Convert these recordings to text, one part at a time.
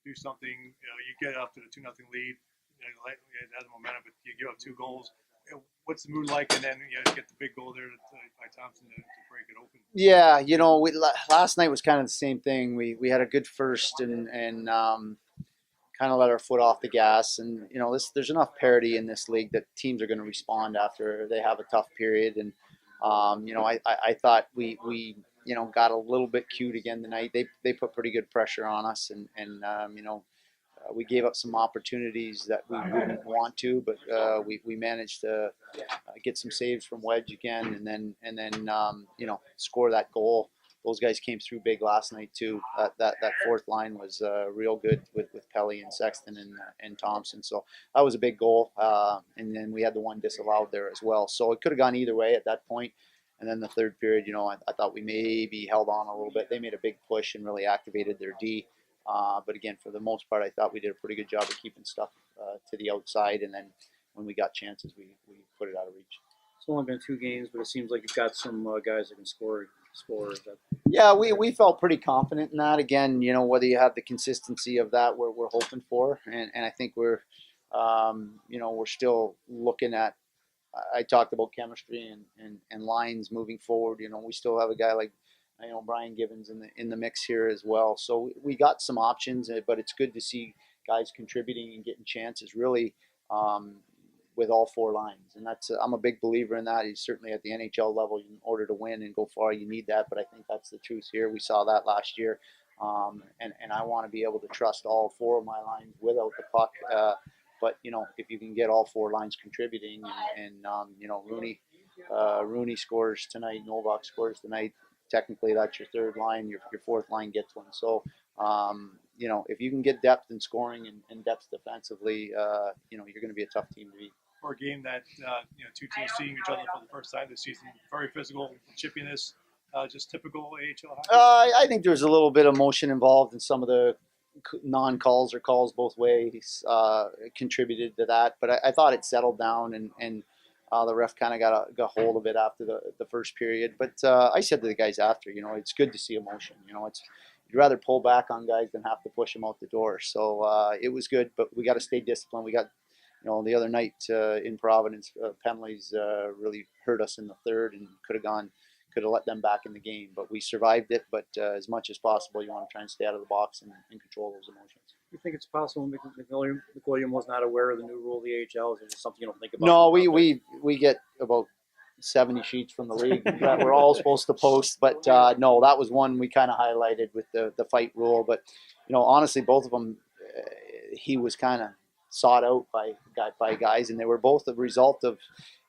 do something. You get up to the 2-0 lead. It has momentum, but you give up 2 goals. What's the mood like? And then get the big goal there by Thompson to break it open. Yeah, last night was kind of the same thing. We had a good first and kind of let our foot off the gas. And there's enough parity in this league that teams are going to respond after they have a tough period. And I thought we got a little bit cute again tonight. They put pretty good pressure on us, and we gave up some opportunities that we wouldn't want to, but we managed to get some saves from Wedge again, and then score that goal. Those guys came through big last night too. That fourth line was real good with Pelly and Sexton and Thompson. So that was a big goal, and then we had the one disallowed there as well. So it could have gone either way at that point. And then the third period, I thought we maybe held on a little bit. They made a big push and really activated their D. But again, for the most part, I thought we did a pretty good job of keeping stuff to the outside. And then when we got chances, we put it out of reach. It's only been 2 games, but it seems like you've got some guys that can score. Yeah, we felt pretty confident in that. Again, whether you have the consistency of that, we're hoping for. And I think we're still looking at. I talked about chemistry and lines moving forward. We still have a guy like Brian Gibbons in the mix here as well. So we got some options, but it's good to see guys contributing and getting chances really with all 4 lines. And I'm a big believer in that. He's certainly at the NHL level. In order to win and go far, you need that. But I think that's the truth here. We saw that last year. And I want to be able to trust all 4 of my lines without the puck. But if you can get all 4 lines contributing, and Rooney scores tonight, Novak scores tonight. Technically, that's your 3rd line. Your 4th line gets one. So, if you can get depth in scoring and depth defensively, you're going to be a tough team to beat. For a game that 2 teams seeing each other for the first time this season, very physical, chippiness, just typical AHL hockey. I think there's a little bit of emotion involved in some of the non-calls or calls both ways contributed to that. But I thought it settled down and the ref kind of got hold of it after the first period. But I said to the guys after, it's good to see emotion. You'd rather pull back on guys than have to push them out the door. So it was good, but we got to stay disciplined. We got, the other night in Providence, penalties really hurt us in the 3rd and could have let them back in the game. But we survived it. But as much as possible, you want to try and stay out of the box and control those emotions. You think it's possible McWilliam was not aware of the new rule of the AHL? Is it just something you don't think about? No, we get about 70 sheets from the league that we're all supposed to post. But no, that was one we kind of highlighted with the fight rule. But, honestly, both of them, he was kind of sought out by guys, and they were both the result of,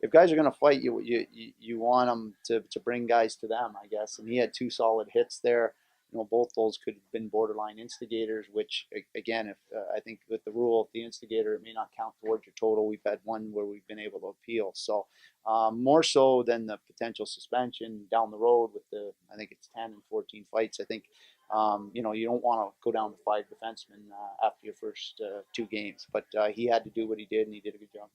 if guys are going to fight, you want them to bring guys to them, I guess. And he had 2 solid hits there. Both those could have been borderline instigators, which, again, if I think with the rule, if the instigator, it may not count towards your total. We've had one where we've been able to appeal. So more so than the potential suspension down the road with I think it's 10 and 14 fights. I think, you don't want to go down to 5 defensemen after your first 2 games. But he had to do what he did, and he did a good job.